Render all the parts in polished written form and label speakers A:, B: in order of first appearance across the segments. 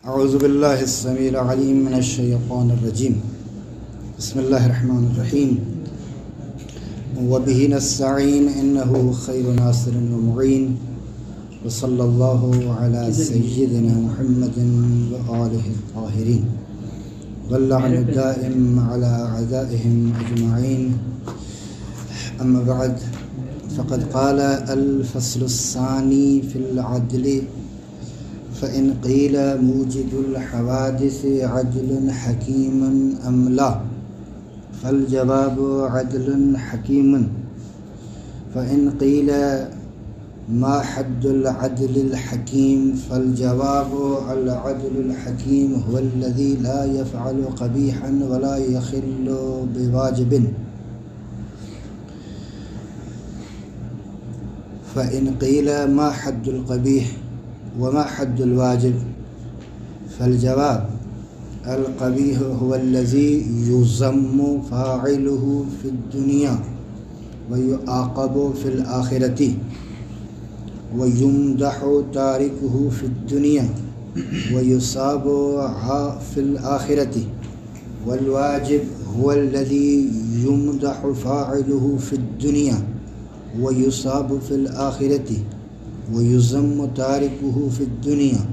A: اعوذ باللہ السمیع العلیم من الشیطان الرجیم بسم اللہ الرحمن الرحیم وبہ نستعین انہ خیر ناصر ومعین وصلی اللہ علی سیدنا محمد وآلہ الطاہرین واللعن الدائم علی اعدائہم اجمعین اما بعد فقد قال الفصل الثانی فی العدل فإن قيل موجد الحوادث عدل حكيم أم لا فالجواب عدل حكيم فإن قيل ما حد العدل الحكيم فالجواب العدل الحكيم هو الذي لا يفعل قبيحا ولا يخل بواجب فإن قيل ما حد القبيح وما حد الواجب فالجواب القبيح هو الذي يذم فاعله في الدنيا ويعاقب في الآخرة ويمدح تاركه في الدنيا ويصاب في الآخرة والواجب هو الذي يمدح فاعله في الدنيا ويصاب في الآخرة ويذم تاركه في الدنيا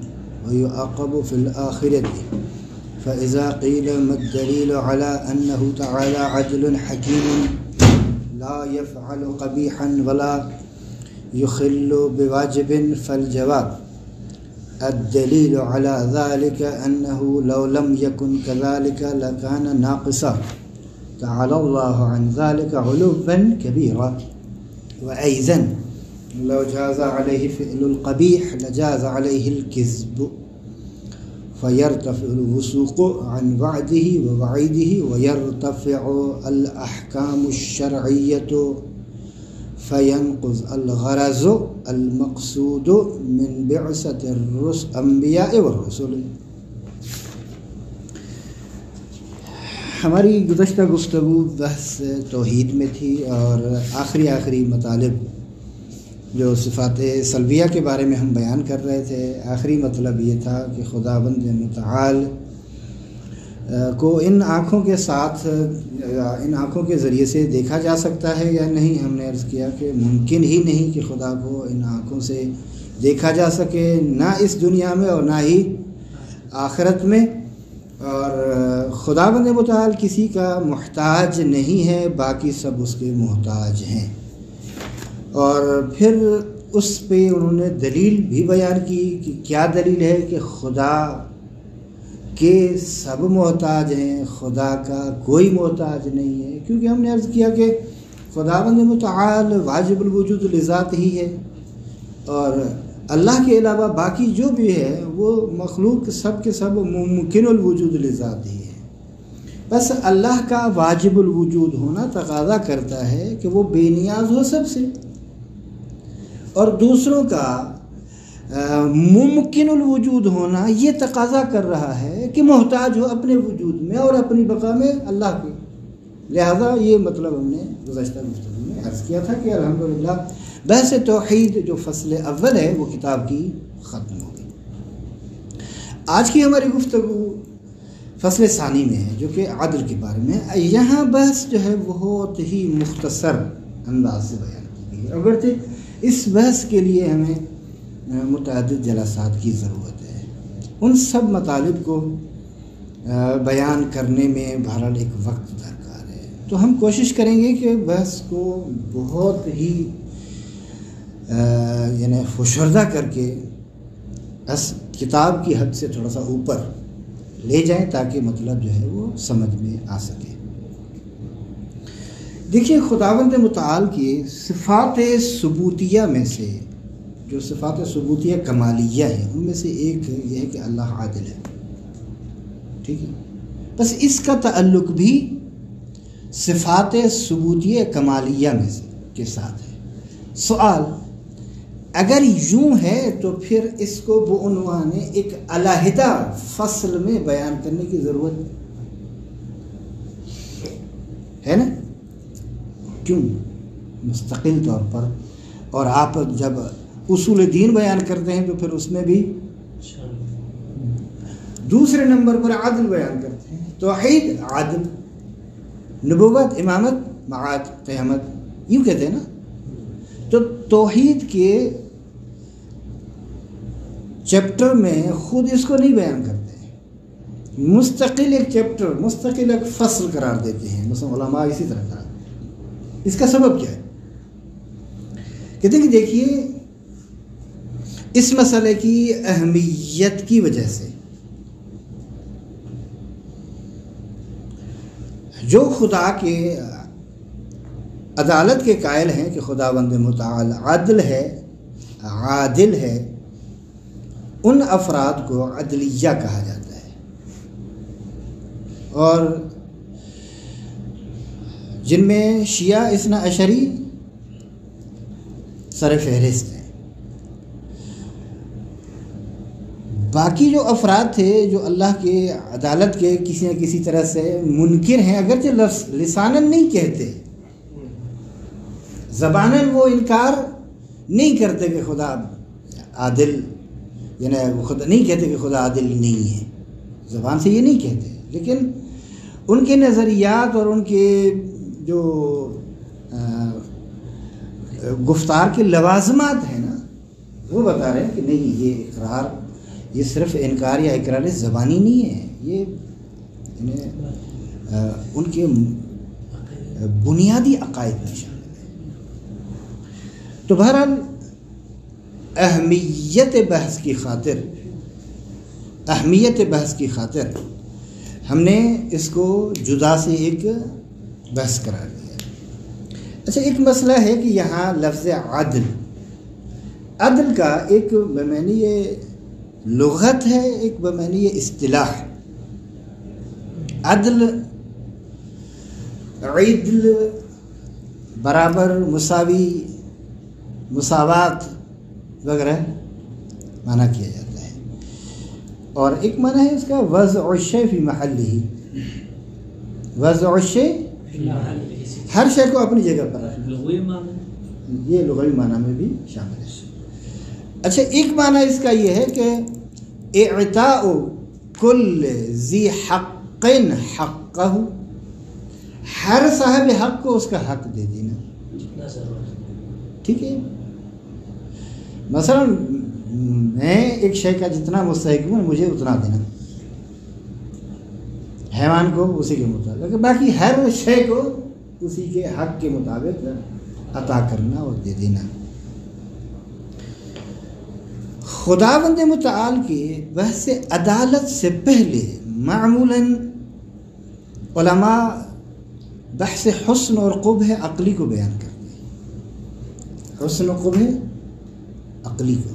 A: ويعاقب في الآخرة فإذا قيل ما الدليل على أنه تعالى عدل حكيم لا يفعل قبيحا ولا يخل بواجب فالجواب الدليل على ذلك أنه لو لم يكن كذلك لكان ناقصا تعالى الله عن ذلك علوا كبيرا وأيضا لو جاز عليه فعل القبيح لجاز عليه الكذب فيرتفع الوثوق عن وعده ووعيده ويرتفع الأحكام الشرعية فينقض الغرض المقصود من بعثة الأنبياء والرسل. ہماری گزشتہ گفتگو بحث توحید میں تھی اور آخری مطالب جو صفات سلبیہ کے بارے میں ہم بیان کر رہے تھے. آخری مطلب یہ تھا کہ خداوند متعال کو ان آنکھوں کے ساتھ ان آنکھوں کے ذریعے سے دیکھا جا سکتا ہے یا نہیں. ہم نے عرض کیا کہ ممکن ہی نہیں کہ خدا کو ان آنکھوں سے دیکھا جا سکے، نہ اس دنیا میں اور نہ ہی آخرت میں. اور خداوند متعال کسی کا محتاج نہیں ہے، باقی سب اس کے محتاج ہیں. اور پھر اس پہ انہوں نے دلیل بھی بیان کی کہ کیا دلیل ہے کہ خدا کے سب محتاج ہیں، خدا کا کوئی محتاج نہیں ہے. کیونکہ ہم نے عرض کیا کہ خداوند متعال واجب الوجود لذات ہی ہے اور اللہ کے علاوہ باقی جو بھی ہے وہ مخلوق سب کے سب ممکن الوجود لذات ہی ہے. بس اللہ کا واجب الوجود ہونا تقاضا کرتا ہے کہ وہ بے نیاز ہو سب سے، اور دوسروں کا ممکن الوجود ہونا یہ تقاضا کر رہا ہے کہ محتاج ہو اپنے وجود میں اور اپنی بقا میں اللہ کے. لہذا یہ مطلب ہم نے گزشتہ گفتگو میں عرض کیا تھا کہ الحمدللہ بحث توحید جو فصل اول ہے وہ کتاب کی ختم ہو گئی. آج کی ہماری گفتگو فصل ثانی میں ہے جو کہ عدل کے بارے میں. یہاں بحث جو ہے بہت ہی مختصر انداز سے بیان کی گئی ہے، اگرچہ اس بحث کے لیے ہمیں متعدد جلسات کی ضرورت ہے. ان سب مطالب کو بیان کرنے میں بہرحال ایک وقت درکار ہے، تو ہم کوشش کریں گے کہ بحث کو بہت ہی یعنی فشردہ کر کے اس کتاب کی حد سے تھوڑا سا اوپر لے جائیں تاکہ مطلب جو ہے وہ سمجھ میں آ سکے. دیکھیے خداوند متعال کی صفات ثبوتیہ میں سے جو صفات ثبوتیہ کمالیہ ہیں ان میں سے ایک یہ ہے کہ اللہ عادل ہے. ٹھیک ہے، بس اس کا تعلق بھی صفات ثبوتیہ کمالیہ میں سے کے ساتھ ہے. سوال اگر یوں ہے تو پھر اس کو بعنوان ایک علیحدہ فصل میں بیان کرنے کی ضرورت ہے نا. کیوں؟ مستقل طور پر. اور آپ جب اصول دین بیان کرتے ہیں تو پھر اس میں بھی دوسرے نمبر پر عدل بیان کرتے ہیں، توحید عدل، نبوت امامت معاد قیامت، یوں کہتے ہیں نا. تو توحید کے چیپٹر میں خود اس کو نہیں بیان کرتے، مستقل ایک چیپٹر، مستقل ایک فصل قرار دیتے ہیں. مثلا علماء اسی طرح قرار. اس کا سبب کیا ہے؟ کہتے ہیں کہ دیکھیے اس مسئلے کی اہمیت کی وجہ سے جو خدا کے عدالت کے قائل ہیں کہ خداوند متعال عدل ہے، عادل ہے، ان افراد کو عدلیہ کہا جاتا ہے، اور جن میں شیعہ اثنا عشری سر فہرست ہیں. باقی جو افراد تھے جو اللہ کے عدالت کے کسی نہ کسی طرح سے منکر ہیں، اگرچہ لساناً نہیں کہتے، زباناً وہ انکار نہیں کرتے کہ خدا عادل، یعنی خدا نہیں کہتے کہ خدا عادل نہیں ہے، زبان سے یہ نہیں کہتے، لیکن ان کے نظریات اور ان کے جو گفتار کے لوازمات ہیں نا، وہ بتا رہے ہیں کہ نہیں، یہ اقرار، یہ صرف انکار یا اقرار زبانی نہیں ہے، یہ ان کے بنیادی عقائد میں شامل ہے. تو بہرحال اہمیت بحث کی خاطر ہم نے اس کو جدا سے ایک بحث قرار دیا. اچھا، ایک مسئلہ ہے کہ یہاں لفظ عدل کا ایک بمعنی لغت ہے، ایک بمعنی اصطلاح. عدل، عدل، برابر، مساوی، مساوات وغیرہ معنی کیا جاتا ہے. اور ایک معنی ہے اس کا وضع الشیء فی محلہ، وضع الشیء ہر شے کو اپنی جگہ پر رکھنا، یہ لغوی معنی میں بھی شامل ہے. اچھا، ایک معنی اس کا یہ ہے کہ اعطاء کل ذی حق حقہ، ہر صاحب حق کو اس کا حق دے دینا. ٹھیک ہے، مثلا میں ایک شے کا جتنا مستحق ہوں مجھے اتنا دینا، حیوان کو اسی کے مطابق، باقی ہر شے کو اسی کے حق کے مطابق عطا کرنا اور دے دینا. خداوند متعال کے بحث عدالت سے پہلے معمولاً علماء بحث حسن اور قبح عقلی کو بیان کرتے ہیں. حسن و قبح عقلی کو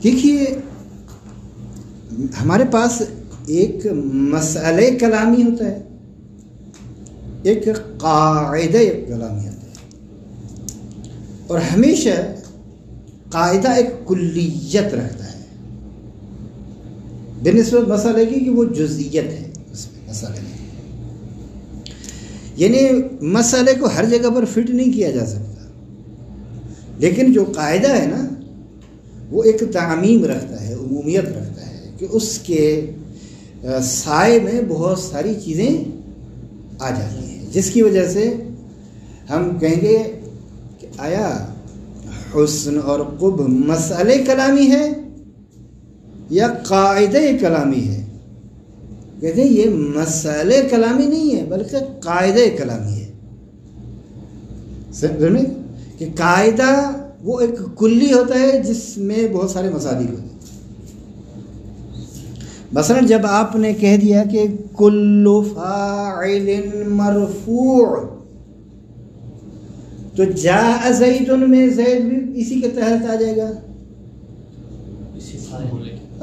A: دیکھیے، ہمارے پاس ایک مسئلہ کلامی ہوتا ہے، ایک قاعدہ کلامی ہوتا ہے، اور ہمیشہ قاعدہ ایک کلیت رکھتا ہے بنسبت مسئلے کی کہ وہ جزئیت ہے اس میں مسئلے میں، یعنی مسئلے کو ہر جگہ پر فٹ نہیں کیا جا سکتا، لیکن جو قاعدہ ہے نا وہ ایک تعمیم رکھتا ہے، عمومیت رکھتا ہے، کہ اس کے سائے میں بہت ساری چیزیں آ جاتی ہیں، جس کی وجہ سے ہم کہیں گے کہ آیا حسن اور قبح مسئلہ کلامی ہے یا قاعدہ کلامی ہے؟ کہتے ہیں یہ مسئلہ کلامی نہیں ہے بلکہ قاعدہ کلامی ہے. سمجھ میں کہ قاعدہ وہ ایک کلی ہوتا ہے جس میں بہت سارے مصادر ہوتے ہیں. مثلا جب آپ نے کہہ دیا کہ کل فاعل مرفوع، تو جاء زید میں زید بھی اسی کے تحت آ جائے گا،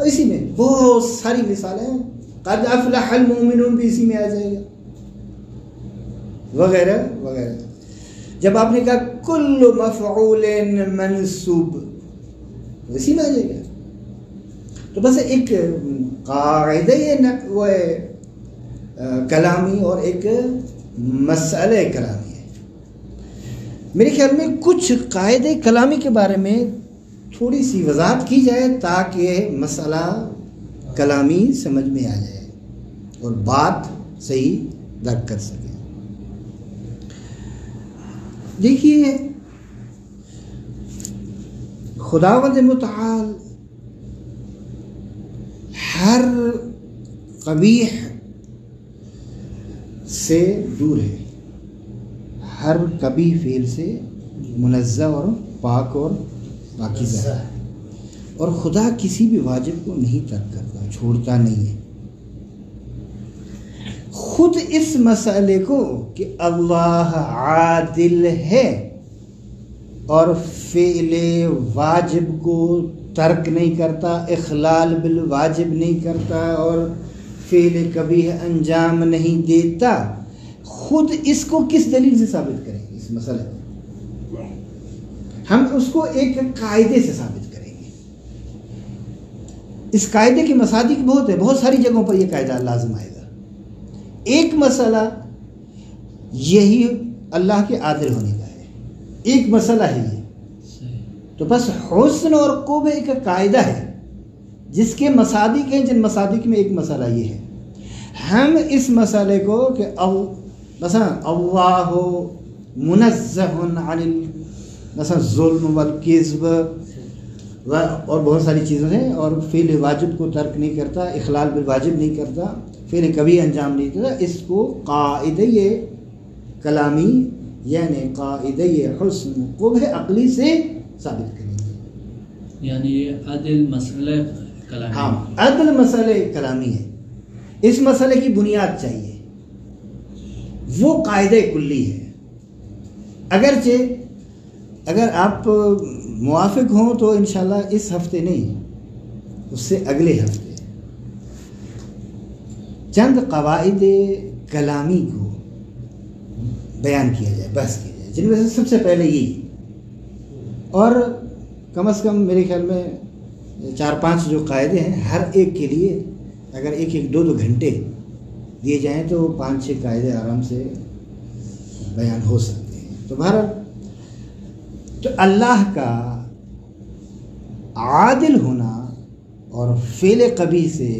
A: اسی میں بہت ساری مثالیں ہیں، قد افلح المؤمنون بھی اسی میں آ جائے گا، وغیرہ وغیرہ. جب آپ نے کہا کل مفعول منصوب، اسی میں آ جائے گا. تو بس ایک قاعدہ وہ کلامی اور ایک مسئلہ کلامی ہے. میرے خیال میں کچھ قاعدہ کلامی کے بارے میں تھوڑی سی وضاحت کی جائے تاکہ مسئلہ کلامی سمجھ میں آ جائے اور بات صحیح درک کر سکے۔ دیکھیے خداوند متعال ہر قبیح سے دور ہے، ہر قبیح فعل سے منزہ اور پاک اور پاکیزہ ہے، اور خدا کسی بھی واجب کو نہیں ترک کرتا، چھوڑتا نہیں ہے۔ خود اس مسئلے کو کہ اللہ عادل ہے اور فعل واجب کو ترک نہیں کرتا، اخلال بالواجب نہیں کرتا اور فعل قبیح انجام نہیں دیتا، خود اس کو کس دلیل سے ثابت کریں گے؟ اس مسئلے کو ہم اس کو ایک قاعدے سے ثابت کریں گے۔ اس قاعدے کے مصادیق بہت ہے، بہت ساری جگہوں پر یہ قاعدہ لازم آئے گا۔ ایک مسئلہ یہی اللہ کے عادل ہونے کا ہے، ایک مسئلہ ہے یہ، تو بس حسن اور قبح ایک قاعدہ ہے جس کے مصادیق ہیں، جن مصادیق میں ایک مسئلہ یہ ہے۔ ہم اس مسئلے کو کہ مثلا اللہ منزہ عن مثلا ظلم والکذب اور بہت ساری چیزیں ہیں، اور فعل واجب کو ترک نہیں کرتا، اخلال بالواجب نہیں کرتا، فعل کبھی انجام نہیں دیتا، اس کو قاعدہ کلامی یعنی قاعدہ حسن قبح عقلی سے ثابت کریں گے۔
B: یعنی یہ عدل مسئلہ کلامی،
A: ہاں عدل مسئلہ کلامی ہے، اس مسئلے کی بنیاد چاہیے، وہ قاعدہ کلی ہے۔ اگرچہ اگر آپ موافق ہوں تو انشاءاللہ اس ہفتے نہیں، اس سے اگلے ہفتے چند قواعد کلامی کو بیان کیا جائے، بحث کیا جائے، جن میں سے سب سے پہلے یہی، اور کم از کم میرے خیال میں 4-5 جو قاعدے ہیں، ہر ایک کے لیے اگر 1-2 گھنٹے دیے جائیں تو 5-6 قاعدے آرام سے بیان ہو سکتے ہیں۔ تو بہرحال تو اللہ کا عادل ہونا اور فعل قبیح سے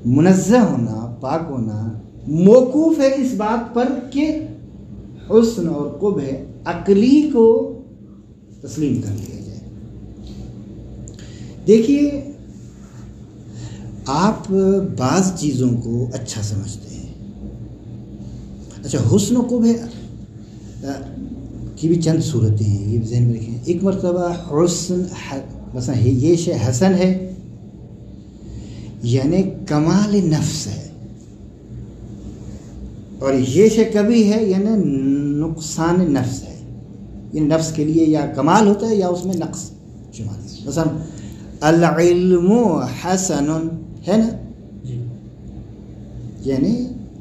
A: منزہ ہونا، پاک ہونا، موقوف ہے اس بات پر کہ حسن اور قبح عقلی کو تسلیم کر لیا جائے۔ دیکھیے آپ بعض چیزوں کو اچھا سمجھتے ہیں، اچھا حسن و قبح کی بھی چند صورتیں ہیں، یہ ذہن میں رکھیں۔ ایک مرتبہ حسن مثلا یہ شے حسن ہے یعنی کمال نفس ہے، اور یہ شے کبھی ہے یعنی نقصان نفس ہے، یہ نفس کے لیے یا کمال ہوتا ہے یا اس میں نقص شمار ہے۔ مثلا العلم حسن ہے نا، یعنی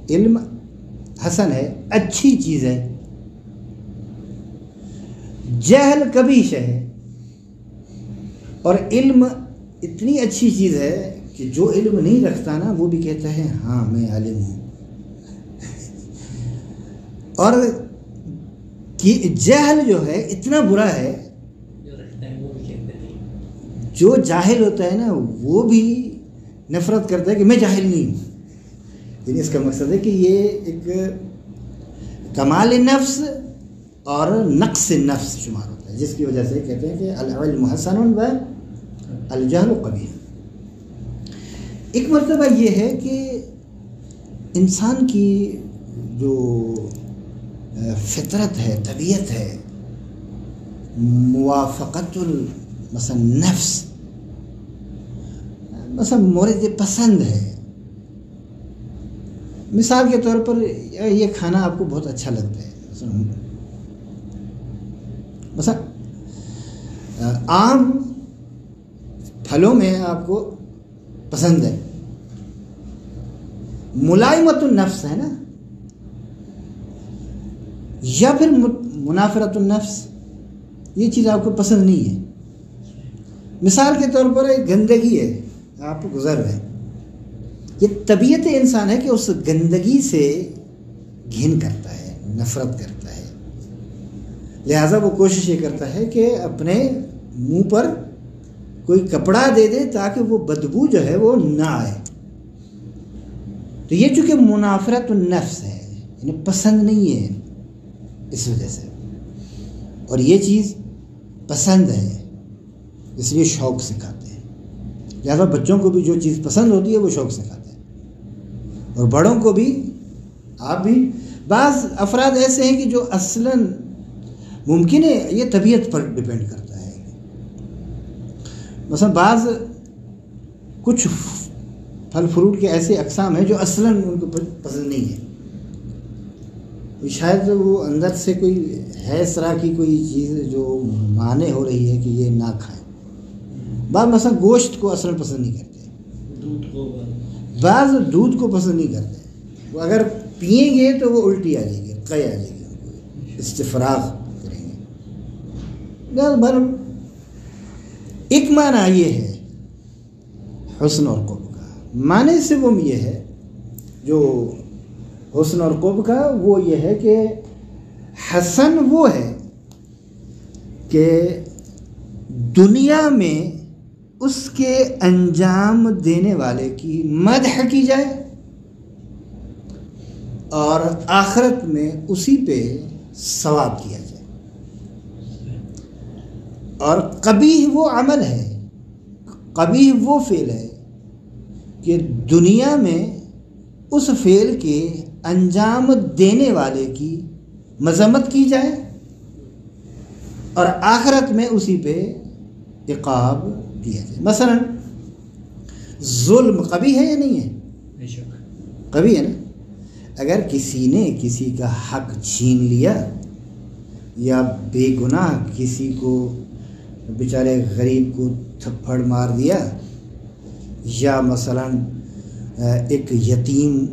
A: علم حسن ہے، اچھی چیز ہے۔ جہل کبیش ہے، اور علم اتنی اچھی چیز ہے کہ جو علم نہیں رکھتا نا وہ بھی کہتا ہے ہاں میں عالم ہوں۔ اور جہل جو ہے اتنا برا ہے، جو جاہل ہوتا ہے نا وہ بھی نفرت کرتا ہے کہ میں جاہل نہیں ہوں۔ یعنی اس کا مقصد ہے کہ یہ ایک کمال نفس اور نقص نفس شمار ہوتا ہے، جس کی وجہ سے کہتے ہیں کہ العلم حسن و الجہل قبیح۔ ایک مرتبہ یہ ہے کہ انسان کی جو فطرت ہے، طبیعت ہے، موافقت مثلا نفس، مثلا مورد پسند ہے۔ مثال کے طور پر یہ کھانا آپ کو بہت اچھا لگتا ہے، مثلا آم پھلوں میں آپ کو پسند ہے، ملائمت النفس ہے نا، یا پھر منافرت النفس، یہ چیز آپ کو پسند نہیں ہے۔ مثال کے طور پر ایک گندگی ہے آپ کو گزر رہے، یہ طبیعت انسان ہے کہ اس گندگی سے گھن کرتا ہے، نفرت کرتا ہے، لہٰذا وہ کوشش یہ کرتا ہے کہ اپنے منہ پر کوئی کپڑا دے دے تاکہ وہ بدبو جو ہے وہ نہ آئے. تو یہ چونکہ منافرت النفس ہے، انہیں پسند نہیں ہے اس وجہ سے، اور یہ چیز پسند ہے اس لیے شوق سے کھاتے ہیں. لہٰذا بچوں کو بھی جو چیز پسند ہوتی ہے وہ شوق سے کھاتے ہیں، اور بڑوں کو بھی. آپ بھی بعض افراد ایسے ہیں کہ جو اصلاً ممکن ہے یہ طبیعت پر ڈپینڈ کرتا ہے. مثلا بعض کچھ پھل فروٹ کے ایسے اقسام ہیں جو اصلاً ان کو پسند نہیں ہے، شاید وہ اندر سے کوئی ہے اس طرح کی کوئی چیز جو مانے ہو رہی ہے کہ یہ نہ کھائیں. بعض مثلا گوشت کو اصلاً پسند نہیں کرتے، بعض دودھ کو پسند نہیں کرتے. وہ اگر پئیں گے تو وہ الٹی آ جائے گی، قے آ جائے گی، ان کو استفراغ کریں گے. بہرحال ایک معنی یہ ہے حسن اور قرب کا. معنی سوم یہ ہے جو حسن اور قرب کا، وہ یہ ہے کہ حسن وہ ہے کہ دنیا میں اس کے انجام دینے والے کی مدح کی جائے اور آخرت میں اسی پہ ثواب کیا جائے. اور قبیح وہ عمل ہے، قبیح وہ فعل ہے کہ دنیا میں اس فعل کے انجام دینے والے کی مذمت کی جائے اور آخرت میں اسی پہ عقاب دیا جائے. مثلا ظلم قبیح ہے یا نہیں ہے؟ قبیح ہے نا. اگر کسی نے کسی کا حق چھین لیا یا بے گناہ کسی کو بیچارے غریب کو تھپڑ مار دیا، یا مثلا ایک یتیم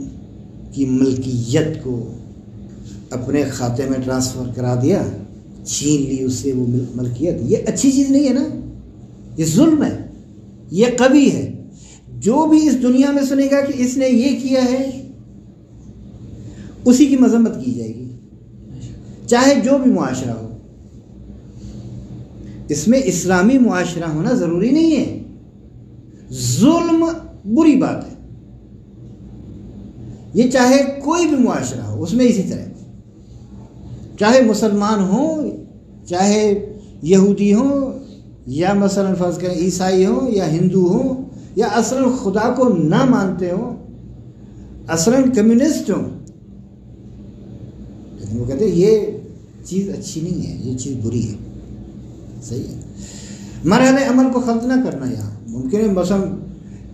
A: کی ملکیت کو اپنے کھاتے میں ٹرانسفر کرا دیا، چھین لی اس سے وہ ملکیت، یہ اچھی چیز نہیں ہے نا، یہ ظلم ہے، یہ قبیح ہے. جو بھی اس دنیا میں سنے گا کہ اس نے یہ کیا ہے اسی کی مذمت کی جائے گی، چاہے جو بھی معاشرہ ہو. اس میں اسلامی معاشرہ ہونا ضروری نہیں ہے. ظلم بری بات ہے، یہ چاہے کوئی بھی معاشرہ ہو اس میں اسی طرح، چاہے مسلمان ہوں، چاہے یہودی ہوں، یا مثلا فرض کریں عیسائی ہوں یا ہندو ہوں، یا اصلاً خدا کو نہ مانتے ہوں، اصلاً کمیونسٹ ہوں، لیکن وہ کہتے ہیں یہ چیز اچھی نہیں ہے، یہ چیز بری ہے. صحیح ہے. مرحلہ عمل کو خلط نہ کرنا. یہاں ممکن ہے مثلا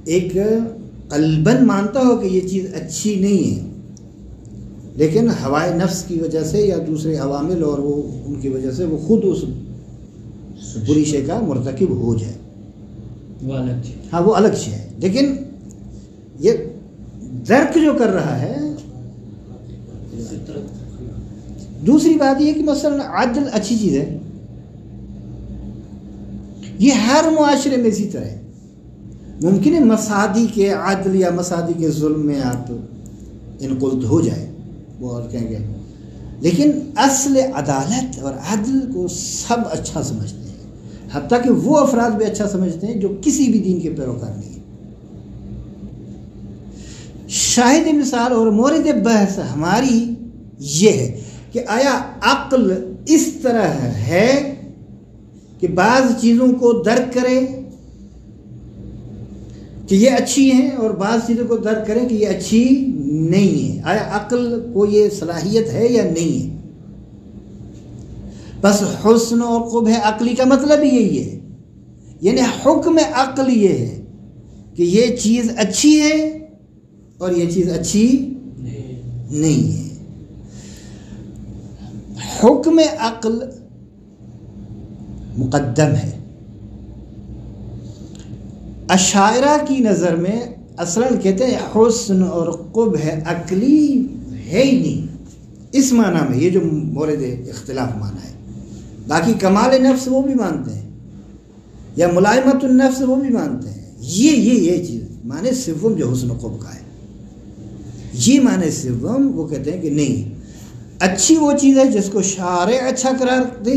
A: ایک قلباً مانتا ہو کہ یہ چیز اچھی نہیں ہے، لیکن ہوائے نفس کی وجہ سے یا دوسرے عوامل اور وہ ان کی وجہ سے وہ خود اس بری شے کا مرتکب ہو جائے، وہ الگ چیز. ہاں وہ الگ چیز ہے، لیکن یہ درک جو کر رہا ہے. دوسری بات یہ کہ مثلا عدل اچھی چیز ہے، یہ ہر معاشرے میں اسی طرح ہے. ممکن ہے مسادی کے عدل یا مسادی کے ظلم میں آپ انقلت ہو جائے، وہ اور کہیں گے، لیکن اصل عدالت اور عدل کو سب اچھا سمجھتے ہیں، حتیٰ کہ وہ افراد بھی اچھا سمجھتے ہیں جو کسی بھی دین کے پیروکار نہیں ہیں. شاہد مثال اور مورد بحث ہماری یہ ہے کہ آیا عقل اس طرح ہے کہ بعض چیزوں کو درک کرے کہ یہ اچھی ہیں اور بعض چیزوں کو درک کریں کہ یہ اچھی نہیں ہے. آیا عقل کو یہ صلاحیت ہے یا نہیں ہے؟ بس حسن اور قبح عقلی کا مطلب یہی ہے، یعنی حکم عقل یہ ہے کہ یہ چیز اچھی ہے اور یہ چیز اچھی نہیں ہے. حکم عقل مقدم ہے. اشاعرہ کی نظر میں اصلاً کہتے ہیں حسن اور قبح عقلی ہے ہی نہیں اس معنی میں، یہ جو مورد اختلاف معنی ہے. باقی کمال نفس وہ بھی مانتے ہیں یا ملائمت النفس وہ بھی مانتے ہیں. یہ چیز معنی سوم جو حسن و قبح کا ہے، یہ معنی سوم وہ کہتے ہیں کہ نہیں، اچھی وہ چیز ہے جس کو شارع اچھا قرار دے،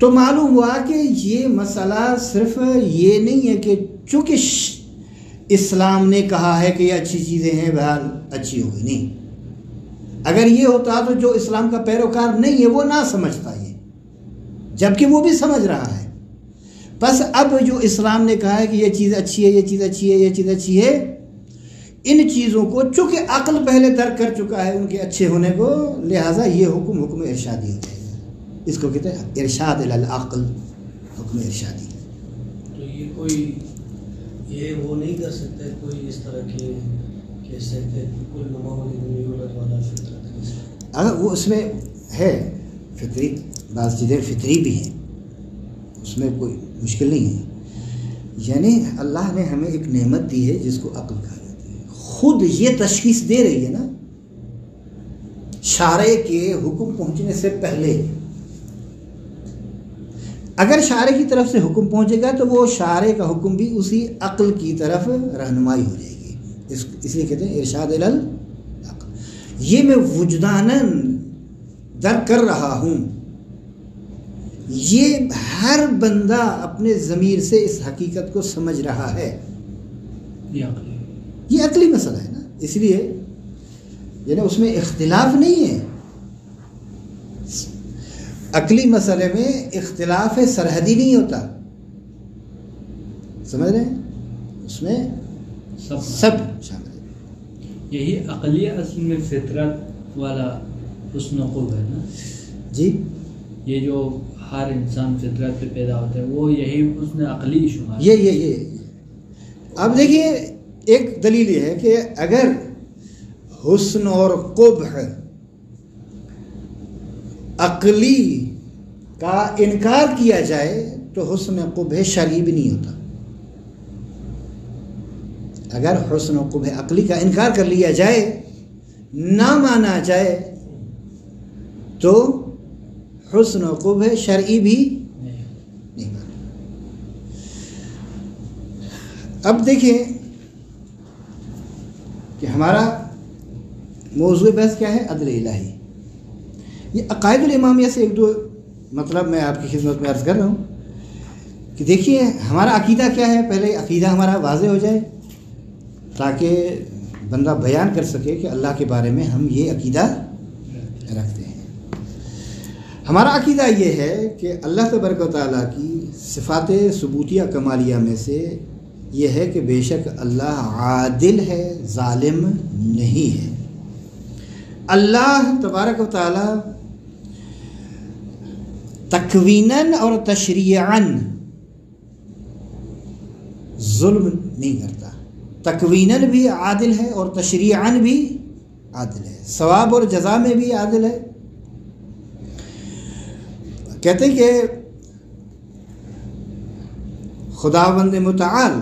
A: تو معلوم ہوا کہ یہ مسئلہ صرف یہ نہیں ہے کہ چونکہ اسلام نے کہا ہے کہ یہ اچھی چیزیں ہیں بہرحال اچھی ہوگی، نہیں. اگر یہ ہوتا تو جو اسلام کا پیروکار نہیں ہے وہ نہ سمجھتا یہ، جبکہ وہ بھی سمجھ رہا ہے. بس اب جو اسلام نے کہا ہے کہ یہ چیز اچھی ہے، یہ چیز اچھی ہے، یہ چیز اچھی ہے، ان چیزوں کو چونکہ عقل پہلے درک کر چکا ہے ان کے اچھے ہونے کو، لہٰذا یہ حکم ارشادی ہو جائے گا. اس کو کہتے ہیں ارشاد العقل، حکم ارشادی.
C: تو یہ کوئی یہ وہ نہیں کر سکتا کوئی اس طرح کے کیسے کوئی والا فطرت،
A: اگر وہ اس میں ہے فطری، بعض چیزیں فطری بھی ہیں، اس میں کوئی مشکل نہیں ہے. یعنی اللہ نے ہمیں ایک نعمت دی ہے جس کو عقل کہا جاتا ہے، خود یہ تشخیص دے رہی ہے نا شارع کے حکم پہنچنے سے پہلے. اگر شارع کی طرف سے حکم پہنچے گا تو وہ شارع کا حکم بھی اسی عقل کی طرف رہنمائی ہو جائے گی. اس لیے کہتے ہیں ارشاد العقل. یہ میں وجداناً درک کر رہا ہوں، یہ ہر بندہ اپنے ضمیر سے اس حقیقت کو سمجھ رہا ہے. یہ عقلی مسئلہ ہے نا، اس لیے یعنی اس میں اختلاف نہیں ہے. عقلی مسئلے میں اختلاف سرحدی نہیں ہوتا، سمجھ رہے ہیں؟ اس میں سب شامل ہے.
B: یہی عقلی اصل میں فطرت والا حسن و خوب ہے نا
A: جی.
B: یہ جو ہر انسان فطرت پہ پیدا ہوتا ہے وہ یہی حسن عقلی شمار.
A: یہ اب دیکھیے ایک دلیل یہ ہے کہ اگر حسن اور قبح عقلی کا انکار کیا جائے تو حسن قبح شرعی بھی نہیں ہوتا. اگر حسن و قبح عقلی کا انکار کر لیا جائے، نہ مانا جائے، تو حسن و قبح شرعی بھی نہیں مانا. اب دیکھیں کہ ہمارا موضوع بحث کیا ہے؟ عدل الہی. یہ عقائد الامامیہ سے ایک دو مطلب میں آپ کی خدمت میں عرض کر رہا ہوں کہ دیکھیے ہمارا عقیدہ کیا ہے. پہلے عقیدہ ہمارا واضح ہو جائے تاکہ بندہ بیان کر سکے کہ اللہ کے بارے میں ہم یہ عقیدہ رکھتے ہیں. ہمارا عقیدہ یہ ہے کہ اللہ تبارک و تعالیٰ کی صفات ثبوتیہ کمالیہ میں سے یہ ہے کہ بے شک اللہ عادل ہے، ظالم نہیں ہے. اللہ تبارک و تعالیٰ تکویناً اور تشریعاً ظلم نہیں کرتا. تکویناً بھی عادل ہے اور تشریعاً بھی عادل ہے، ثواب اور جزا میں بھی عادل ہے. کہتے ہیں کہ خداوند متعال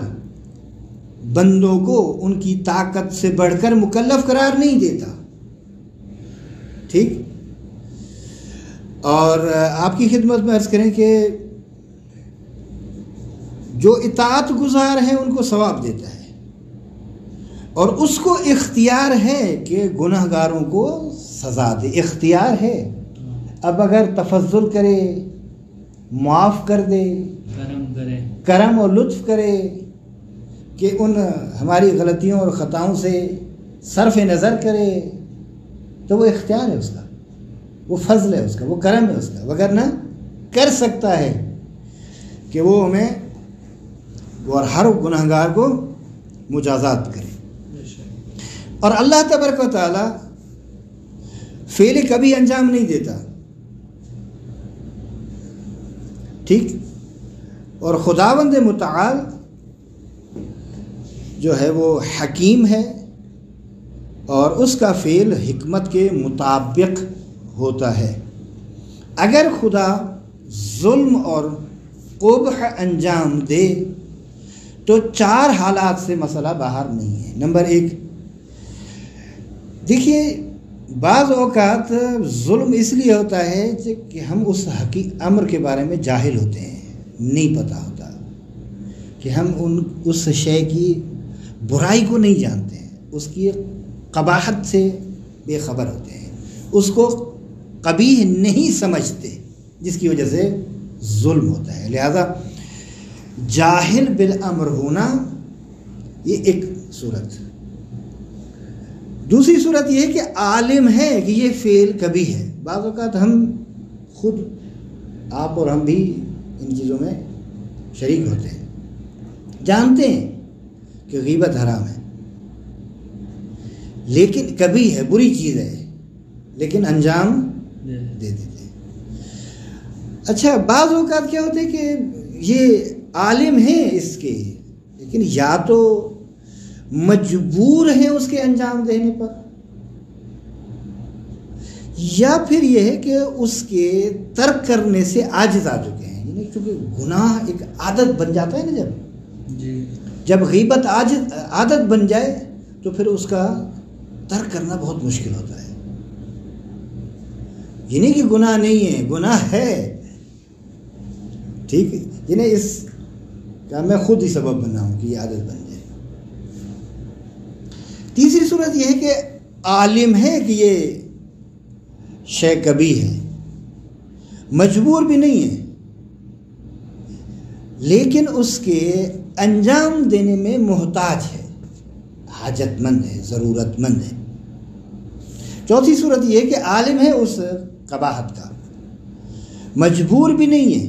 A: بندوں کو ان کی طاقت سے بڑھ کر مکلف قرار نہیں دیتا. ٹھیک. اور آپ کی خدمت میں عرض کریں کہ جو اطاعت گزار ہیں ان کو ثواب دیتا ہے، اور اس کو اختیار ہے کہ گناہ گاروں کو سزا دے. اختیار ہے. اب اگر تفضل کرے، معاف کر دے، کرم اور لطف کرے کہ ان ہماری غلطیوں اور خطاؤں سے صرف نظر کرے، تو وہ اختیار ہے اس کا، وہ فضل ہے اس کا، وہ کرم ہے اس کا. وگرنہ کر سکتا ہے کہ وہ ہمیں اور ہر گناہ گار کو مجازات کرے. اور اللہ تبارک و تعالیٰ فعل کبھی انجام نہیں دیتا. ٹھیک. اور خداوند متعال جو ہے وہ حکیم ہے، اور اس کا فعل حکمت کے مطابق ہوتا ہے. اگر خدا ظلم اور قبح انجام دے تو 4 حالات سے مسئلہ باہر نہیں ہے. نمبر 1، دیکھیے بعض اوقات ظلم اس لیے ہوتا ہے کہ ہم اس امر کے بارے میں جاہل ہوتے ہیں، نہیں پتہ ہوتا کہ ہم اس شے کی برائی کو نہیں جانتے ہیں، اس کی قباحت سے بے خبر ہوتے ہیں، اس کو قبیح نہیں سمجھتے، جس کی وجہ سے ظلم ہوتا ہے. لہذا جاہل بالامر ہونا یہ ایک صورت. دوسری صورت یہ ہے کہ عالم ہے کہ یہ فعل کبھی ہے. بعض اوقات ہم خود آپ اور ہم بھی ان چیزوں میں شریک ہوتے ہیں, جانتے ہیں کہ غیبت حرام ہے, لیکن کبھی ہے, بری چیز ہے, لیکن انجام دے دیتے ہیں. اچھا, بعض اوقات کیا ہوتا ہے کہ یہ عالم ہیں اس کے, لیکن یا تو مجبور ہیں اس کے انجام دینے پر, یا پھر یہ ہے کہ اس کے ترک کرنے سے عاجز آ چکے ہیں. یعنی چونکہ گناہ ایک عادت بن جاتا ہے نا, جب غیبت عادت بن جائے تو پھر اس کا ترک کرنا بہت مشکل ہوتا ہے. یہ نہیں کہ گناہ نہیں ہے, گناہ ہے, ٹھیک ہے, یعنی اس کا میں خود ہی سبب بنا ہوں کہ یہ عادت بن جائے. تیسری صورت یہ ہے کہ عالم ہے کہ یہ شے کبھی ہے, مجبور بھی نہیں ہے, لیکن اس کے انجام دینے میں محتاج ہے, حاجت مند ہے, ضرورت مند ہے. چوتھی صورت یہ ہے کہ عالم ہے اس قباحت کا, مجبور بھی نہیں ہے,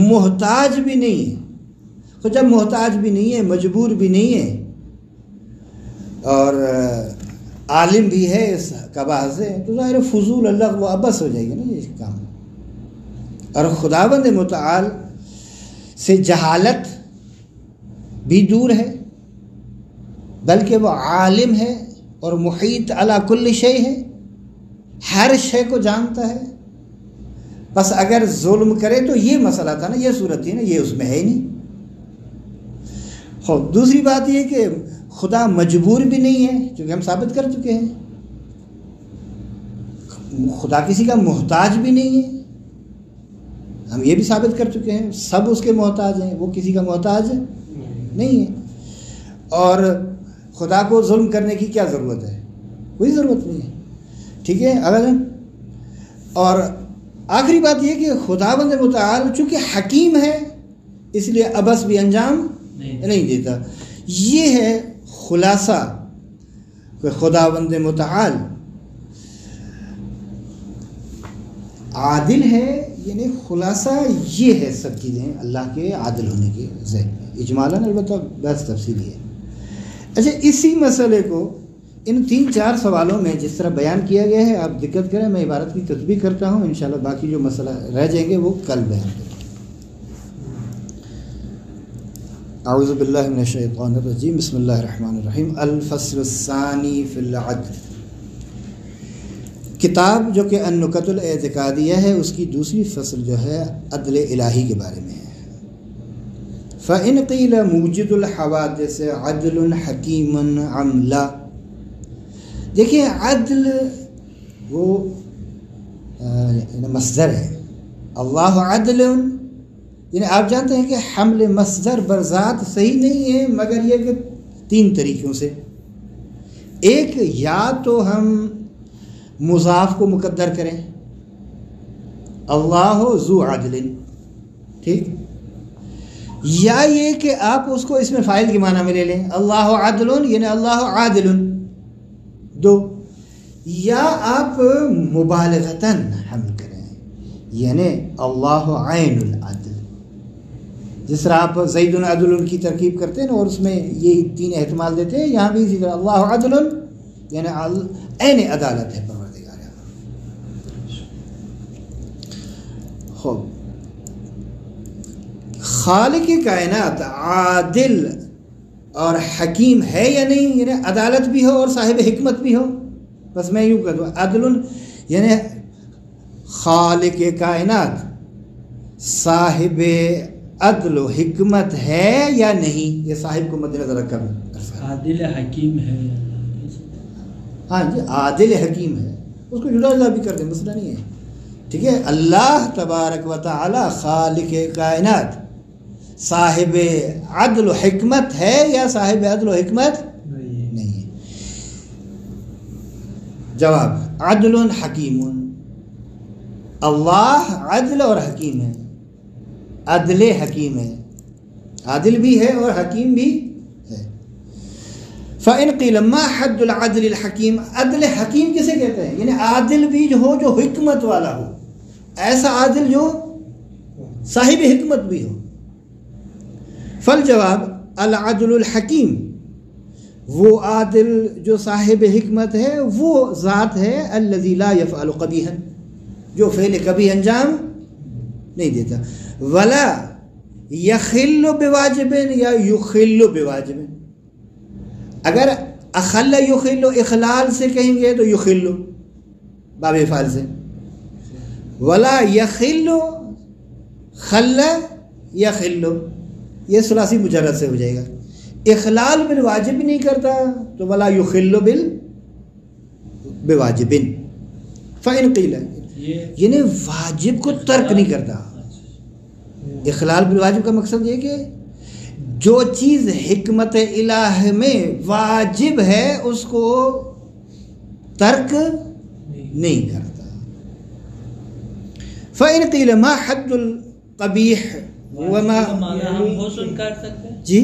A: محتاج بھی نہیں ہے. تو جب محتاج بھی نہیں ہے, مجبور بھی نہیں ہے, اور عالم بھی ہے اس قباحت سے, تو ظاہر فضول اللہ و عبث ہو جائے گی نا یہ کام. اور خداوند متعال سے جہالت بھی دور ہے, بلکہ وہ عالم ہے اور محیط علی کل شیء ہے, ہر شے کو جانتا ہے. بس اگر ظلم کرے تو یہ مسئلہ تھا نا, یہ صورت تھی نا, یہ اس میں ہے ہی نہیں. دوسری بات یہ کہ خدا مجبور بھی نہیں ہے, چونکہ ہم ثابت کر چکے ہیں. خدا کسی کا محتاج بھی نہیں ہے, ہم یہ بھی ثابت کر چکے ہیں. سب اس کے محتاج ہیں, وہ کسی کا محتاج نہیں ہے. اور خدا کو ظلم کرنے کی کیا ضرورت ہے؟ کوئی ضرورت نہیں ہے, ٹھیک ہے. اگر اور آخری بات یہ کہ خداوند متعال چونکہ حکیم ہے, اس لیے عبث بھی انجام نہیں دیتا. یہ ہے خلاصہ کہ خداوند متعال عادل ہے. یعنی خلاصہ یہ ہے سب چیزیں اللہ کے عادل ہونے کے ذہن میں. اجمالاً البتہ بحث تفصیلی ہے. اچھا, اسی مسئلے کو ان 3-4 سوالوں میں جس طرح بیان کیا گیا ہے آپ دقت کریں, میں عبارت کی تطبیق کرتا ہوں. انشاءاللہ باقی جو مسئلہ رہ جائیں گے وہ کل بیان کریں. اعوذ باللہ من الشیطان الرجیم, بسم اللہ الرحمن الرحیم. الفصل الثانی فی العدل. کتاب جو کہ النکت الاعتقادیہ ہے, اس کی دوسری فصل جو ہے عدل الہی کے بارے میں ہے. فَإِنْ قِيلَ مُوجِدُ الْحَوَادِثِ عَدْلٌ حَكِيمٌ أَمْ لَا. دیکھیں, عدل وہ مصدر ہے, اللہ عدل, یعنی آپ جانتے ہیں کہ حمل مصدر برذات صحیح نہیں ہے, مگر یہ کہ 3 طریقوں سے. ایک, یا تو ہم مضاف کو مقدر کریں, اللہ ذو عدل, ٹھیک, یا یہ کہ آپ اس کو اس میں فاعل کے معنی میں لے لیں, اللہ عدل یعنی اللہ عادل. 2, یا آپ مبالغتاً حمل کریں, یعنی اللہ عین العدل. جس طرح آپ زید عدل کی ترکیب کرتے ہیں نا, اور اس میں یہ 3 احتمال دیتے ہیں, یہاں بھی اسی طرح اللہ عدل یعنی عین عدالت ہے پروردگار. خوب, خالق کائنات عادل اور حکیم ہے یا نہیں, یعنی عدالت بھی ہو اور صاحب حکمت بھی ہو. بس میں یوں کہہ دوں, عدل یعنی خالق کائنات صاحب عدل و حکمت ہے یا نہیں, یہ صاحب کو مد نظر رکھا.
B: عادل حکیم ہے,
A: ہاں جی, عادل حکیم ہے, اس کو جدا جدا بھی کر دیں, مسئلہ نہیں ہے, ٹھیک ہے. اللہ تبارک و تعالی خالق کائنات صاحب عدل و حکمت ہے یا صاحب عدل و حکمت نہیں ہے؟ جواب, عدل حکیم, اللہ عدل اور حکیم ہے، عدل حکیم ہے، عادل بھی ہے اور حکیم بھی ہے۔ فَإِنْ قِيلَ مَا حَدُّ الْعَدْلِ الْحَكِيمِ، عدل حکیم کسے کہتے ہیں؟ یعنی عادل بھی جو حکمت والا ہو، ایسا عادل جو صاحب حکمت بھی ہو۔ فالجواب العدل الحکیم، وہ عادل جو صاحب حکمت ہے وہ ذات ہے الذی لا یفعل قبیحا، جو فعل کبھی انجام نہیں دیتا، ولا یخل بواجب یا یخل بواجب، اگر اخل یخل اخلال سے کہیں گے تو یخل باب افعال سے، ولا یخل خل یخل یہ ثلاثی مجرد سے ہو جائے گا، اخلال بالواجب نہیں کرتا تو ولا یخل بواجب۔ فإن قیل یعنی واجب کو ترک نہیں کرتا، اخلال بالواجب کا مقصد یہ کہ جو چیز حکمت الہ میں واجب ہے اس کو ترک نہیں کرتا۔ فإن قیل ما حد القبیح وما،
B: واجب کا معنی ہم حسن کر سکتے ہیں؟
A: جی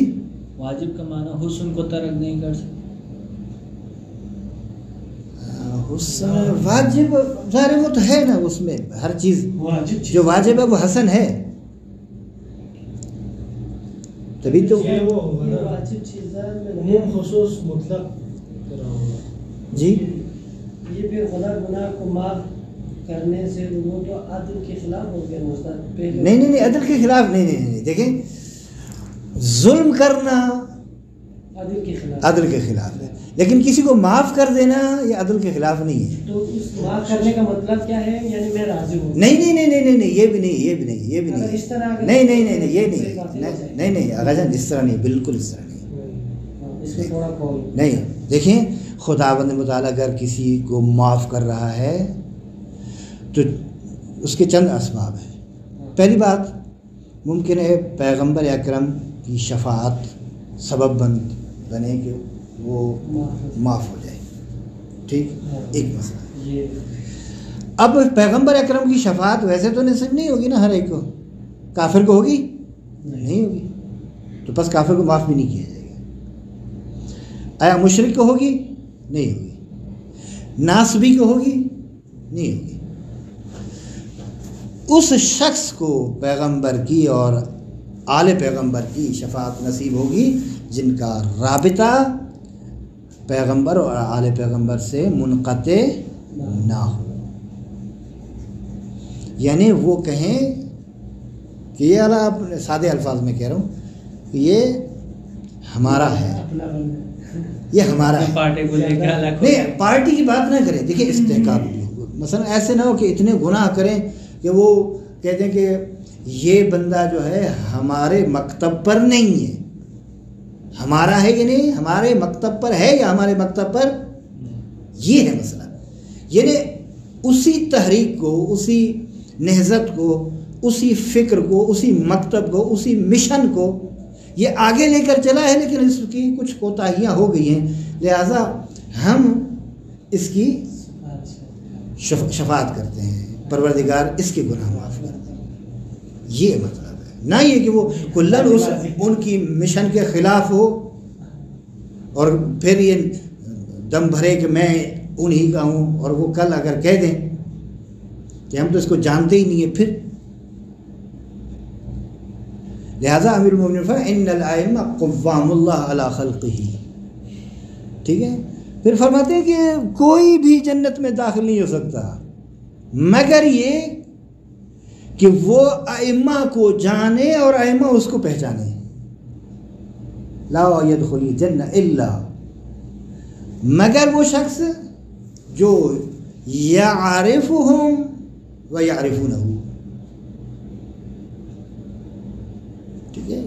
B: واجب کا معنی حسن کو ترک نہیں کر سکتے؟
A: حسن واجب ظاہر وہ تو ہے نا، اس میں ہر چیز جو واجب ہے وہ حسن ہے، تبھی تو
C: واجب چیز ہے عموم خصوص مطلق کرا ہوگا
A: جی۔
C: یہ بھی خدا گناہ کو معاف کرنے سے وہ تو عدل کے خلاف ہو گیا مستقبل۔
A: نہیں عدل کے خلاف نہیں، دیکھیں ظلم کرنا عدل کے خلاف ہے، لیکن کسی کو معاف کر دینا یہ عدل کے خلاف نہیں ہے۔
C: تو اس معاف کرنے کا مطلب کیا ہے؟ یعنی میں راضی ہوں؟
A: نہیں یہ بھی نہیں
C: اس طرح
A: نہیں آغا جان، اس طرح نہیں، بالکل اس طرح نہیں۔
C: اس میں تھوڑا قول
A: نہیں، دیکھیں خداوند متعالی اگر کسی کو معاف کر رہا ہے تو اس کے چند اسباب ہیں۔ پہلی بات ممکن ہے پیغمبر اکرم کی شفاعت سبب بنے کہ وہ معاف ہو جائے، ٹھیک، ایک مسئلہ۔ اب پیغمبر اکرم کی شفاعت ویسے تو نصیب نہیں ہوگی نا ہر ایک کو، کافر کو ہوگی؟ نہیں ہوگی، تو بس کافر کو معاف بھی نہیں کیا جائے گا۔ آیا مشرک کو ہوگی؟ نہیں ہوگی۔ ناصبی کو ہوگی؟ نہیں ہوگی۔ اس شخص کو پیغمبر کی اور آل پیغمبر کی شفاعت نصیب ہوگی جن کا رابطہ پیغمبر اور آل پیغمبر سے منقطع نہ ہو، یعنی وہ کہیں کہ یہ اللہ، سادے الفاظ میں کہہ رہا ہوں کہ یہ ہمارا ہے، یہ ہمارا ہے، نہیں پارٹی کی بات نہ کریں۔ دیکھیں استحقاق بھی ہو، مثلا ایسے نہ ہو کہ اتنے گناہ کریں کہ وہ کہتے ہیں کہ یہ بندہ جو ہے ہمارے مکتب پر نہیں ہے، ہمارا ہے کہ نہیں، ہمارے مکتب پر ہے یا ہمارے مکتب پر، یہ ہے مسئلہ۔ یعنی اسی تحریک کو، اسی نہضت کو، اسی فکر کو، اسی مکتب کو، اسی مشن کو یہ آگے لے کر چلا ہے، لیکن اس کی کچھ کوتاہیاں ہو گئی ہیں، لہٰذا ہم اس کی شفاعت کرتے ہیں، پروردگار اس کے گناہ معاف کر دیں، یہ مطلب ہے، نہ یہ کہ وہ کلن ان کی مشن کے خلاف ہو اور پھر یہ دم بھرے کہ میں انہی کا ہوں، اور وہ کل اگر کہہ دیں کہ ہم تو اس کو جانتے ہی نہیں ہیں، پھر لہذا امیر المومنین فرمایا ان الائمہ قوام اللہ علی خلقہ، ٹھیک ہے۔ پھر فرماتے ہیں کہ کوئی بھی جنت میں داخل نہیں ہو سکتا مگر یہ کہ وہ ائمہ کو جانے اور ائمہ اس کو پہچانے، لا يدخل الجنہ الا، مگر وہ شخص جو یعرفہم و یعرفونہ، ٹھیک ہے،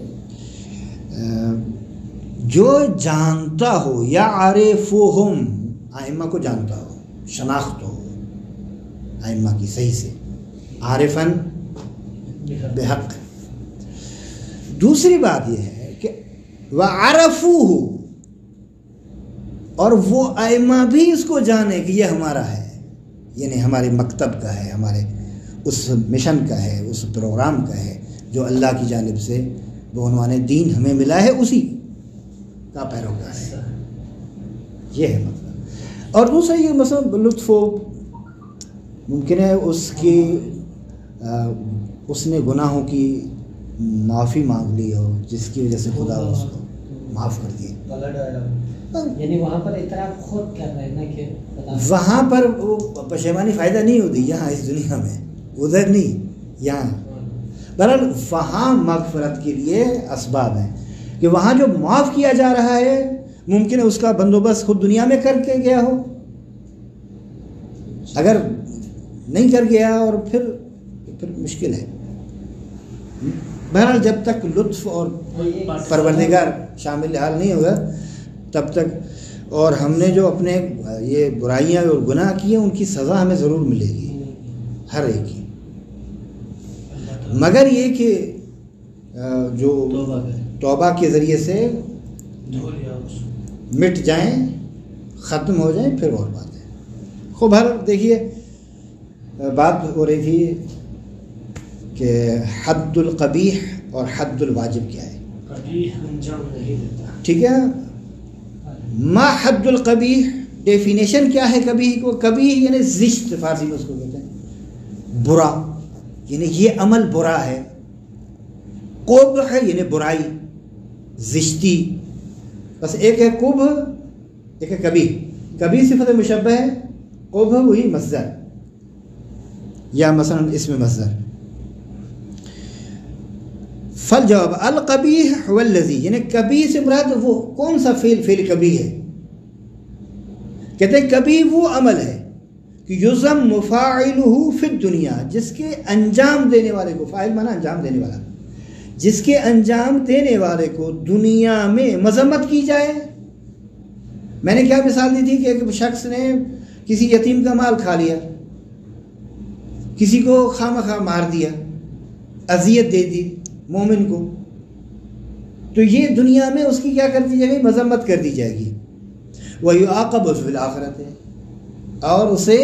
A: جو جانتا ہو، یعرفہم ائمہ کو جانتا ہو، شناخت ہو ائمہ کی صحیح سے، عارفاً بحق۔ دوسری بات یہ ہے کہ وعرفوہ، اور وہ ائمہ بھی اس کو جانے کہ یہ ہمارا ہے، یعنی ہمارے مکتب کا ہے، ہمارے اس مشن کا ہے، اس پروگرام کا ہے جو اللہ کی جانب سے بعنوان دین ہمیں ملا ہے، اسی کا پیروکار ہے. یہ ہے مطلب. اور دوسرا یہ مثلا لطف ممکن ہے اس نے گناہوں کی معافی مانگ لی ہو جس کی وجہ سے خدا اس کو معاف کر دیا.
D: یعنی وہاں پر اعتراف خود کر رہے ہیں نا کہ
A: وہاں پر وہ پشیمانی فائدہ نہیں ہوتی، یہاں اس دنیا میں، ادھر نہیں، یہاں. بہرحال وہاں مغفرت کے لیے اسباب ہیں کہ وہاں جو معاف کیا جا رہا ہے ممکن ہے اس کا بندوبست خود دنیا میں کر کے گیا ہو. اگر نہیں کر گیا اور پھر مشکل ہے. بہرحال جب تک لطف اور پروردگار شامل حال نہیں ہوگا تب تک، اور ہم نے جو اپنے یہ برائیاں اور گناہ کیے ان کی سزا ہمیں ضرور ملے گی ہر ایک کی، مگر یہ کہ جو توبہ کے ذریعے سے مٹ جائیں، ختم ہو جائیں، پھر اور بات ہے. خوب ہر دیکھیے بات ہو رہی تھی کہ حد القبیح اور حد الواجب کیا ہے.
C: قبیح انجام نہیں دیتا.
A: ٹھیک ہے، ما حد القبیح ڈیفینیشن کیا ہے قبیح کو؟ قبیح یعنی زشت، فارسی میں اس کو کہتے ہیں برا، یعنی یہ عمل برا ہے. قبح ہے یعنی برائی، زشتی. بس ایک ہے قبح، ایک ہے قبیح. قبیح صفت مشبہ ہے، قبح وہی مصدر یا مثلا اسم مصدر. فالجواب القبیح هو الذی، یعنی قبیح سے مراد وہ کون سا فعل قبیح ہے؟ کہتے ہیں قبیح وہ عمل ہے کہ یذم مفاعلہ فی الدنیا، جس کے انجام دینے والے کو، فاعل مانا انجام دینے والا، جس کے انجام دینے والے کو دنیا میں مذمت کی جائے. میں نے کیا مثال دی تھی کہ ایک شخص نے کسی یتیم کا مال کھا لیا، کسی کو خواہ مار دیا، اذیت دے دی مومن کو، تو یہ دنیا میں اس کی کیا کر دی جائے گی؟ مذمت کر دی جائے گی. وَيُعَاقَبُ فِي الْآخِرَةِ، اور اسے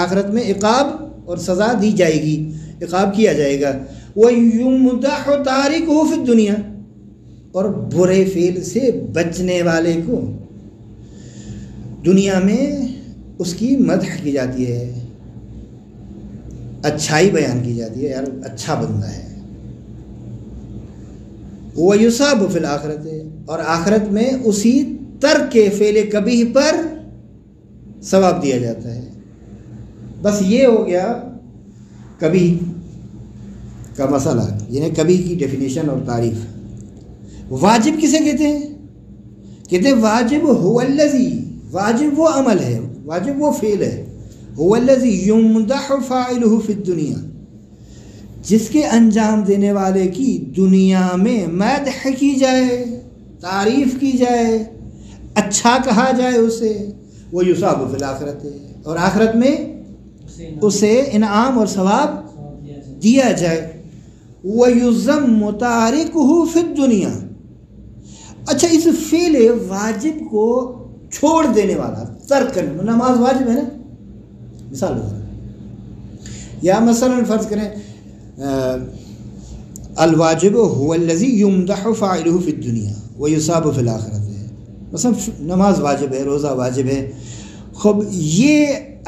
A: آخرت میں عقاب اور سزا دی جائے گی، عقاب کیا جائے گا. وَيُمْدَحُ تَارِكُهُ فِي الدُّنْيَا، اور برے فعل سے بچنے والے کو دنیا میں اس کی مدح کی جاتی ہے، اچھائی بیان کی جاتی ہے، یار اچھا بندہ ہے. وَيُصَابُ فِي الْآخِرَةِ، اور آخرت میں اسی ترک فعل قبیح پر ثواب دیا جاتا ہے. بس یہ ہو گیا قبیح کا مسئلہ، یعنی قبیح کی ڈیفینیشن اور تعریف. واجب کسے کہتے ہیں؟ کہتے ہیں واجب هو الذی، واجب وہ عمل ہے، واجب وہ فعل ہے، هو الذی یمدح فاعلہ فی الدنیا، جس کے انجام دینے والے کی دنیا میں مدح کی جائے، تعریف کی جائے، اچھا کہا جائے اسے. وہ یصاب فی الآخرۃ، اور آخرت میں اسے انعام اور ثواب دیا جائے. وَيُذَمُّ تَارِكُهُ فِي الدُّنْيَا. اچھا، اس فعل واجب کو چھوڑ دینے والا، ترک کرنے، نماز واجب ہے نا، مثال بتا، یا مثلا فرض کریں الواجب هو الذی یمدح فاعلہ فی الدنیا ویصاب فی الآخرۃ، مثلا نماز واجب ہے، روزہ واجب ہے. خب یہ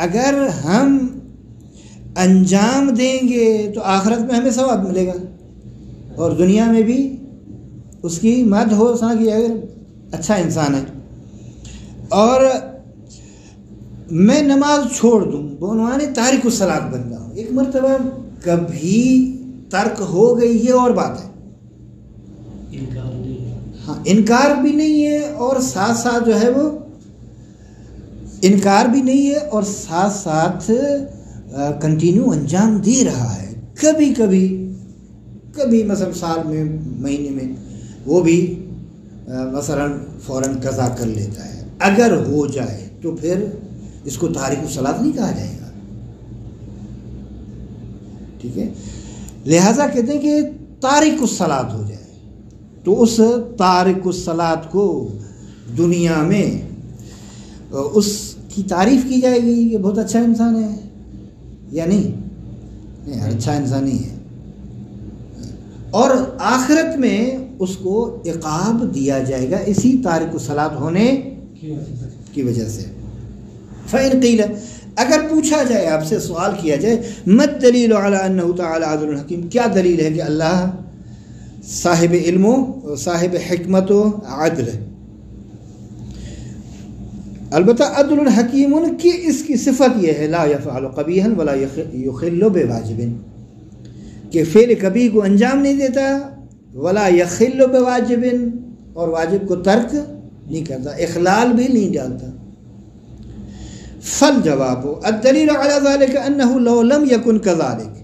A: اگر ہم انجام دیں گے تو آخرت میں ہمیں ثواب ملے گا اور دنیا میں بھی اس کی مدح ہو سنا کہ اگر اچھا انسان ہے. اور میں نماز چھوڑ دوں، بعنوان تارک الصلاۃ بن جاؤں، ایک مرتبہ کبھی ترک ہو گئی، یہ اور بات ہے، ہاں انکار بھی نہیں ہے اور ساتھ ساتھ جو ہے وہ انکار بھی نہیں ہے اور ساتھ ساتھ کنٹینیو انجام دے رہا ہے. کبھی کبھی مثلا سال میں، مہینے میں، وہ بھی مثلا فوراً قضا کر لیتا ہے. اگر ہو جائے تو پھر اس کو تارک الصلاۃ نہیں کہا جائے گا. ٹھیک ہے، لہٰذا کہتے ہیں کہ تارک الصلاۃ ہو جائے تو اس تارک الصلاۃ کو دنیا میں اس کی تعریف کی جائے گی کہ بہت اچھا انسان ہے یا نہیں. نہیں، اچھا انسان نہیں ہے، اور آخرت میں اس کو عقاب دیا جائے گا اسی تارک الصلاۃ ہونے کی وجہ سے۔ فَإِن قِيلَ، اگر پوچھا جائے، آپ سے سوال کیا جائے، مَا الدَّلِيلُ عَلَىٰ أَنَّهُ تَعَالَىٰ عَدْلٌ حَكِيمٌ، کیا دلیل ہے کہ اللہ صاحب علم و صاحب حکمت و عدل ہے؟ البتہ عدل حکیم کی اس کی صفت یہ ہے، لا يفعل قبیحا ولا یخل بواجب، کہ فعل کبھی کو انجام نہیں دیتا، ولا یخل بواجب، اور واجب کو ترک نہیں کرتا، اخلال بھی نہیں ڈالتا۔ فالجواب الدلیل علی ذلك انه لو لم يكن كذلك،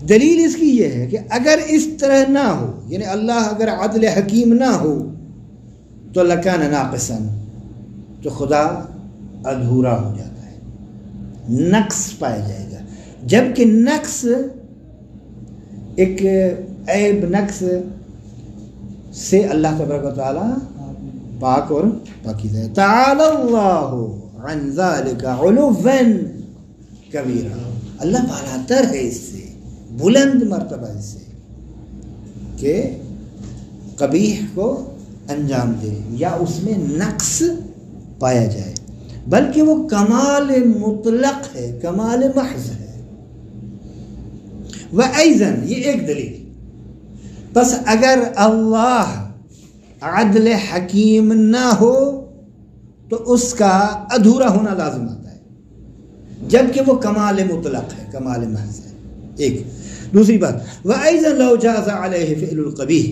A: دلیل اس کی یہ ہے کہ اگر اس طرح نہ ہو، یعنی اللہ اگر عدل حکیم نہ ہو تو لکان ناقصا، تو خدا ادھورا ہو جاتا ہے، نقص پایا جائے گا، جبکہ نقص ایک عیب، نقص سے اللہ تبارک و تعالی پاک اور پاکیزہ ہے۔ تعالی اللہ عن ذلک علوا کبیرا، اللہ بالاتر ہے اس سے، بلند مرتبہ اس سے کہ قبیح کو انجام دے یا اس میں نقص پایا جائے، بلکہ وہ کمال مطلق ہے، کمال محض ہے۔ وَأَيْضًا، یہ ایک دلیل، بس اگر اللہ عدل حکیم نہ ہو تو اس کا ادھورا ہونا لازم آتا ہے، جبکہ وہ کمال مطلق ہے، کمال محض ہے۔ ایک دوسری بات، وَأَيْضًا لَوْ جَازَ عَلَيْهِ فِعْلُ الْقَبِيحِ،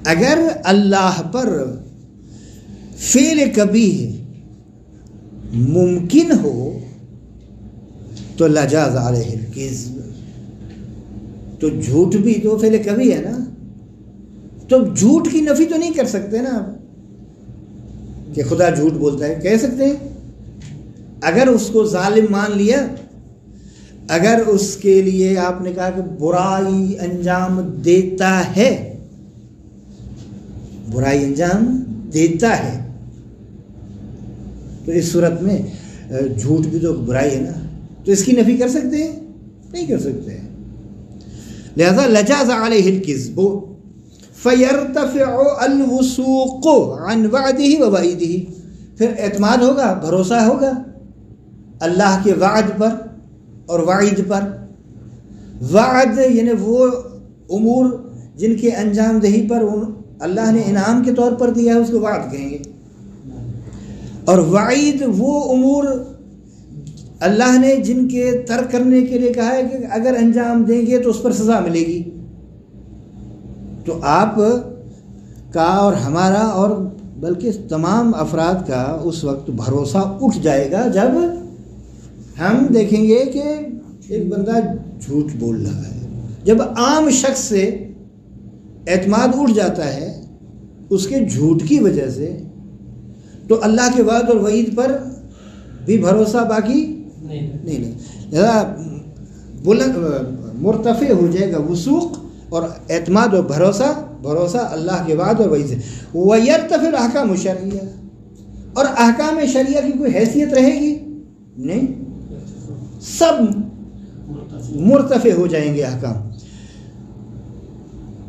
A: اگر اللہ پر فعل کبیح ممکن ہو تو لجاز علیہ الکذب، تو جھوٹ بھی تو فعل کبیح ہے نا، تو جھوٹ کی نفی تو نہیں کر سکتے نا آپ کہ خدا جھوٹ بولتا ہے، کہہ سکتے ہیں؟ اگر اس کو ظالم مان لیا، اگر اس کے لیے آپ نے کہا کہ برائی انجام دیتا ہے، برائی انجام دیتا ہے، تو اس صورت میں جھوٹ بھی تو برائی ہے نا، تو اس کی نفی کر سکتے ہیں؟ نہیں کر سکتے ہیں۔ لہذا لجاز علیہ الکذب فیرتفع الوثوق عن وعدہ ووعیدہ، پھر اعتماد ہوگا، بھروسہ ہوگا اللہ کے وعد پر اور وعید پر۔ وعد یعنی وہ امور جن کے انجام دہی پر اللہ نے انعام کے طور پر دیا ہے، اس کو وعد کہیں گے، اور وعید وہ امور اللہ نے جن کے ترک کرنے کے لیے کہا ہے کہ اگر انجام دیں گے تو اس پر سزا ملے گی۔ تو آپ کا اور ہمارا اور بلکہ تمام افراد کا اس وقت بھروسہ اٹھ جائے گا جب ہم دیکھیں گے کہ ایک بندہ جھوٹ بول رہا ہے۔ جب عام شخص سے اعتماد اٹھ جاتا ہے اس کے جھوٹ کی وجہ سے، تو اللہ کے وعد اور وعید پر بھی بھروسہ باقی نہیں۔ بلند مرتفع ہو جائے گا وثوق اور اعتماد و بھروسہ اللہ کے وعد اور وعید سے۔ وَيَرْتَفِعُ الْأَحْكَامُ الشَّرْعِيَّةُ، اور احکام شریعہ کی کوئی حیثیت رہے گی نہیں، سب مرتفع ہو جائیں گے احکام۔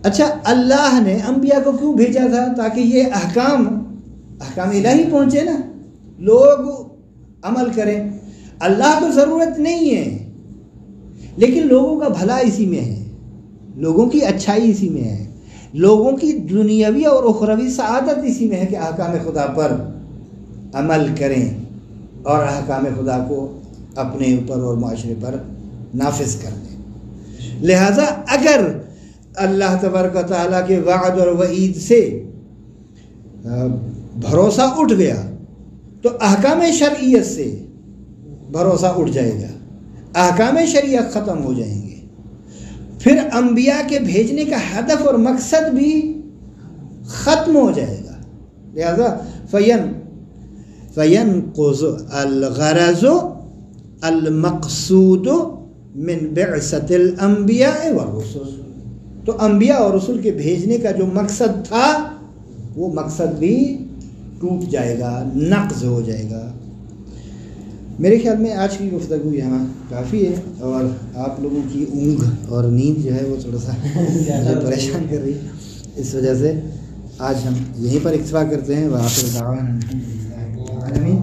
A: اچھا، اللہ نے انبیاء کو کیوں بھیجا تھا؟ تاکہ یہ احکام الہی پہنچے نا، لوگ عمل کریں۔ اللہ کو ضرورت نہیں ہے، لیکن لوگوں کا بھلا اسی میں ہے، لوگوں کی اچھائی اسی میں ہے، لوگوں کی دنیاوی اور اخروی سعادت اسی میں ہے کہ احکام خدا پر عمل کریں اور احکام خدا کو اپنے اوپر اور معاشرے پر نافذ کر دیں۔ لہذا اگر اللہ تبارک و تعالیٰ کے وعد اور وعید سے بھروسہ اٹھ گیا تو احکام شرعیت سے بھروسہ اٹھ جائے گا، احکام شریعہ ختم ہو جائیں گے، پھر انبیاء کے بھیجنے کا ہدف اور مقصد بھی ختم ہو جائے گا۔ لہذا فینقض الغرض المقصود من بعثۃ الانبیاء والرسل، تو انبیاء اور رسول کے بھیجنے کا جو مقصد تھا وہ مقصد بھی ٹوٹ جائے گا، نقض ہو جائے گا۔ میرے خیال میں آج کی گفتگو یہاں کافی ہے، اور آپ لوگوں کی اونگ اور نیند جو ہے وہ تھوڑا سا مجھے پریشان کر رہی ہے، اس وجہ سے آج ہم یہیں پر اکتفا کرتے ہیں۔ وآخر دعوانا الحمدللہ رب العالمین۔